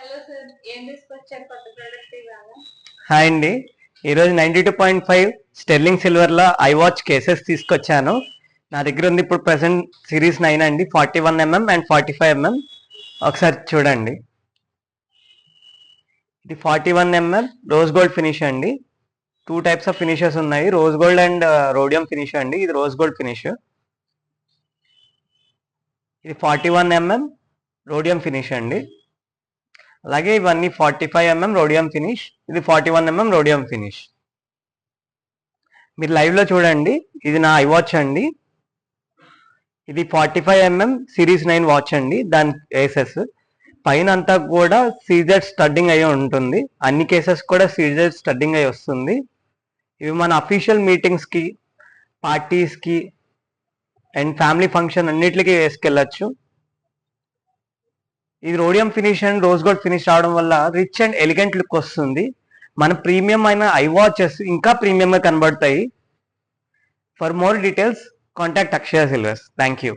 Hello sir, ఏం తీసుకొచ్చారు కొత్త ప్రోడక్ట్ ఇవాళ? హాయ్ అండి. ఈరోజు 92.5 స్టెర్లింగ్ సిల్వర్లో ఐవాచ్ కేసెస్ తీసుకొచ్చాను. నా దగ్గర ఉంది ఇప్పుడు ప్రెసెంట్ సిరీస్ 9 అండి, 41mm అండ్ 45mm. ఒకసారి చూడండి. ఇది 41mm రోజ్ గోల్డ్ ఫినిష్ అండి. 2 టైప్స్ ఆఫ్ ఫినిషెస్ ఉన్నాయి, rose gold and rhodium finish అండి. ఇది రోజ్ గోల్డ్ ఫినిష్. ఇది 41mm రోడియం ఫినిష్ అండి. అలాగే ఇవన్నీ 45mm రోడియం ఫినిష్, ఇది 41mm రోడియం ఫినిష్. మీరు లైవ్లో చూడండి. ఇది నా ఐవాచ్ అండి. ఇది 45mm సిరీస్ 9 వాచ్ అండి. దాని కేసెస్ పైన అంతా కూడా సీజెడ్ స్టడ్డింగ్ అయ్యి ఉంటుంది. అన్ని కేసెస్ కూడా సీజెడ్ స్టడ్డింగ్ అయ్యి వస్తుంది. ఇవి మన అఫీషియల్ మీటింగ్స్కి, పార్టీస్కి అండ్ ఫ్యామిలీ ఫంక్షన్ అన్నిటికీ వేసుకెళ్ళచ్చు. ఇది rhodium finish and rose gold finish రావడం వల్ల రిచ్ అండ్ ఎలిగెంట్ లుక్ వస్తుంది. మన ప్రీమియం అయిన ఐ వాచెస్ ఇంకా ప్రీమియంగా కనబడతాయి. For more details contact Akshaya silvers. Thank you.